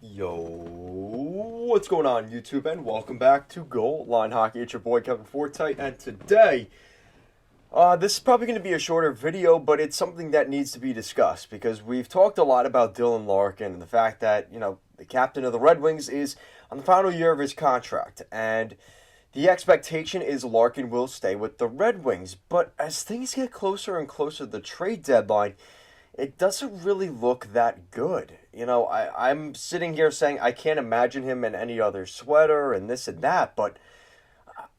Yo, what's going on, YouTube? And welcome back to Goal Line Hockey. It's your boy Kevin Fortight, and today, this is probably going to be a shorter video, but it's something that needs to be discussed because we've talked a lot about Dylan Larkin and the fact that the captain of the Red Wings is on the final year of his contract, and the expectation is Larkin will stay with the Red Wings. But as things get closer and closer to the trade deadline, it doesn't really look that good. I'm sitting here saying I can't imagine him in any other sweater and this and that, but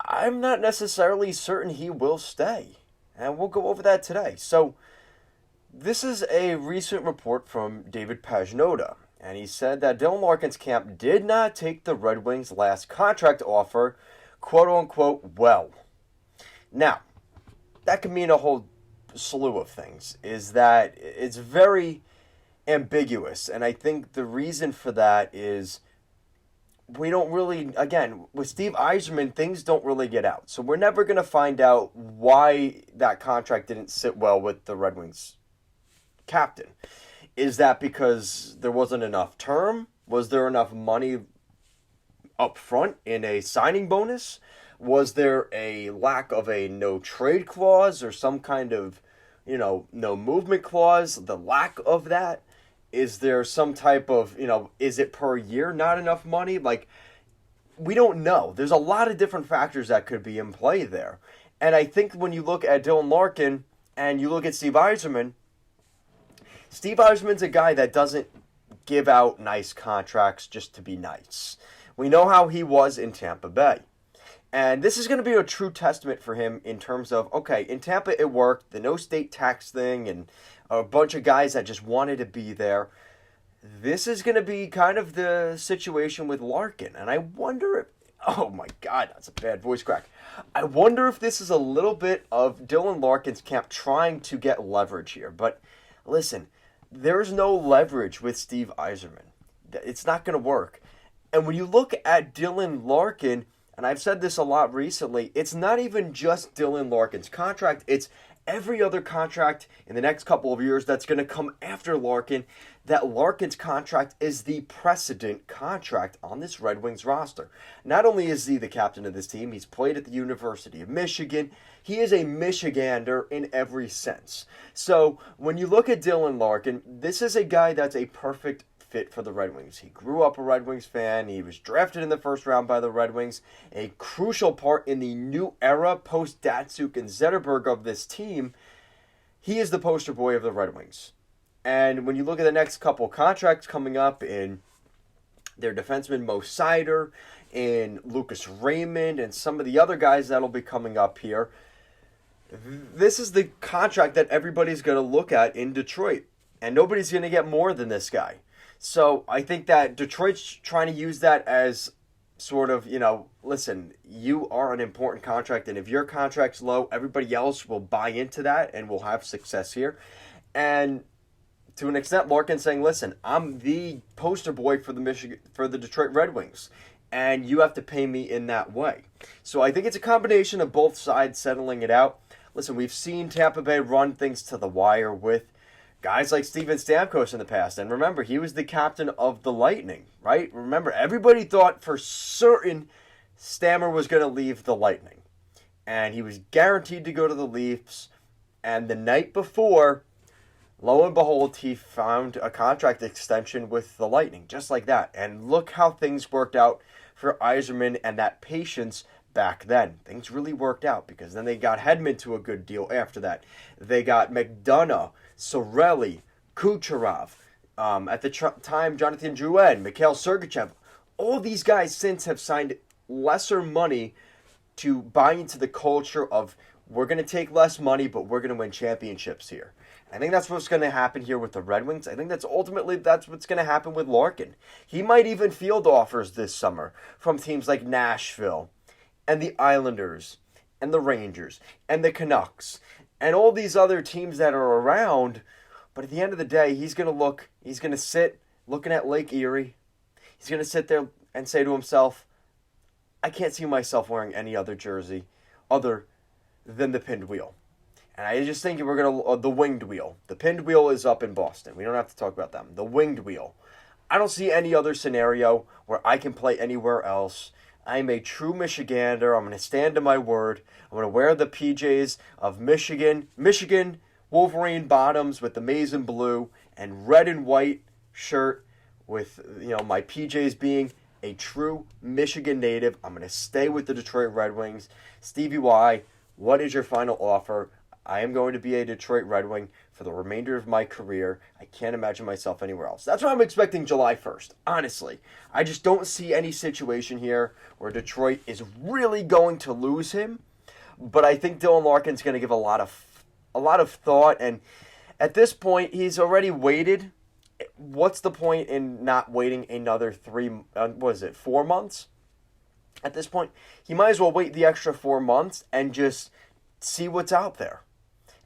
I'm not necessarily certain he will stay. And we'll go over that today. So, this is a recent report from David Pagnotta, and he said that Dylan Larkin's camp did not take the Red Wings' last contract offer, quote unquote, well. Now, that could mean a whole slew of things. Is that it's very ambiguous, and I think the reason for that is we don't really, again, with Steve Yzerman, things don't really get out, so we're never going to find out why that contract didn't sit well with the Red Wings captain. Is that because there wasn't enough term? Was there enough money up front in a signing bonus? Was there a lack of a no trade clause or some kind of, no movement clause? The lack of that? Is there some type of, is it per year not enough money? Like, we don't know. There's a lot of different factors that could be in play there. And I think when you look at Dylan Larkin and you look at Steve Yzerman's a guy that doesn't give out nice contracts just to be nice. We know how he was in Tampa Bay. And this is going to be a true testament for him in terms of, okay, in Tampa it worked, the no state tax thing, and a bunch of guys that just wanted to be there. This is going to be kind of the situation with Larkin. And I wonder if, oh my God, that's a bad voice crack. I wonder if this is a little bit of Dylan Larkin's camp trying to get leverage here. But listen, there's no leverage with Steve Yzerman. It's not going to work. And when you look at Dylan Larkin, and I've said this a lot recently, it's not even just Dylan Larkin's contract, it's every other contract in the next couple of years that's going to come after Larkin. That Larkin's contract is the precedent contract on this Red Wings roster. Not only is he the captain of this team, he's played at the University of Michigan. He is a Michigander in every sense. So when you look at Dylan Larkin, this is a guy that's a perfect fit for the Red Wings. He grew up a Red Wings fan. He was drafted in the first round by the Red Wings. A crucial part in the new era post Datsuk and Zetterberg of this team. He is the poster boy of the Red Wings. And when you look at the next couple contracts coming up in their defenseman Mo Seider, in Lucas Raymond, and some of the other guys that'll be coming up here, this is the contract that everybody's going to look at in Detroit. And nobody's going to get more than this guy. So I think that Detroit's trying to use that as sort of, listen, you are an important contract, and if your contract's low, everybody else will buy into that and will have success here. And to an extent, Larkin's saying, listen, I'm the poster boy for the Detroit Red Wings, and you have to pay me in that way. So I think it's a combination of both sides settling it out. Listen, we've seen Tampa Bay run things to the wire with guys like Steven Stamkos in the past. And remember, he was the captain of the Lightning, right? Remember, everybody thought for certain Stammer was going to leave the Lightning. And he was guaranteed to go to the Leafs. And the night before, lo and behold, he found a contract extension with the Lightning, just like that. And look how things worked out for Yzerman and that patience back then. Things really worked out because then they got Hedman to a good deal after that. They got McDonough, Sorelli, Kucherov, at the time Jonathan Drouin, Mikhail Sergachev. All these guys since have signed lesser money to buy into the culture of we're going to take less money, but we're going to win championships here. I think that's what's going to happen here with the Red Wings. I think that's what's going to happen with Larkin. He might even field offers this summer from teams like Nashville and the Islanders and the Rangers and the Canucks and all these other teams that are around. But at the end of the day, he's going to sit looking at Lake Erie. He's going to sit there and say to himself, I can't see myself wearing any other jersey other than the pinned wheel. And I just think we're going to, the winged wheel. The pinned wheel is up in Boston. We don't have to talk about them. The winged wheel. I don't see any other scenario where I can play anywhere else. I'm a true Michigander. I'm going to stand to my word. I'm going to wear the PJs of Michigan. Michigan Wolverine bottoms with the maize and blue and red and white shirt with, my PJs being a true Michigan native. I'm going to stay with the Detroit Red Wings. Stevie Y, what is your final offer? I am going to be a Detroit Red Wing for the remainder of my career. I can't imagine myself anywhere else. That's what I'm expecting July 1st, honestly. I just don't see any situation here where Detroit is really going to lose him. But I think Dylan Larkin's going to give a lot of thought. And at this point, he's already waited. What's the point in not waiting another 4 months? At this point, he might as well wait the extra 4 months and just see what's out there.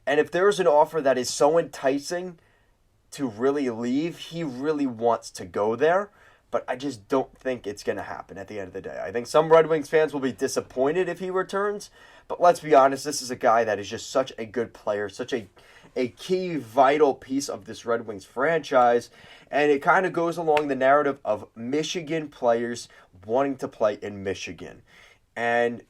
And if there's an offer that is so enticing to really leave, he really wants to go there. But I just don't think it's going to happen at the end of the day. I think some Red Wings fans will be disappointed if he returns. But let's be honest, this is a guy that is just such a good player, such a key, vital piece of this Red Wings franchise. And it kind of goes along the narrative of Michigan players wanting to play in Michigan. And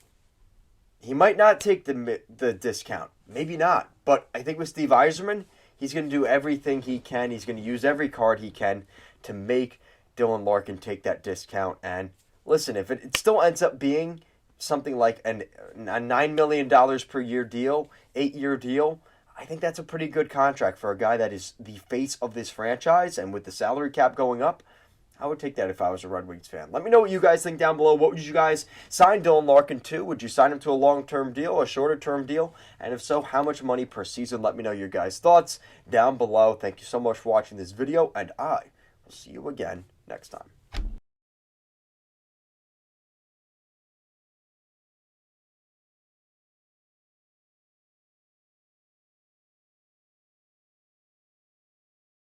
he might not take the discount. Maybe not. But I think with Steve Yzerman, he's going to do everything he can. He's going to use every card he can to make Dylan Larkin take that discount. And listen, if it still ends up being something like a $9 million per year deal, 8-year deal, I think that's a pretty good contract for a guy that is the face of this franchise. And with the salary cap going up, I would take that if I was a Red Wings fan. Let me know what you guys think down below. What would you guys sign Dylan Larkin to? Would you sign him to a long-term deal, a shorter-term deal? And if so, how much money per season? Let me know your guys' thoughts down below. Thank you so much for watching this video, and I will see you again next time.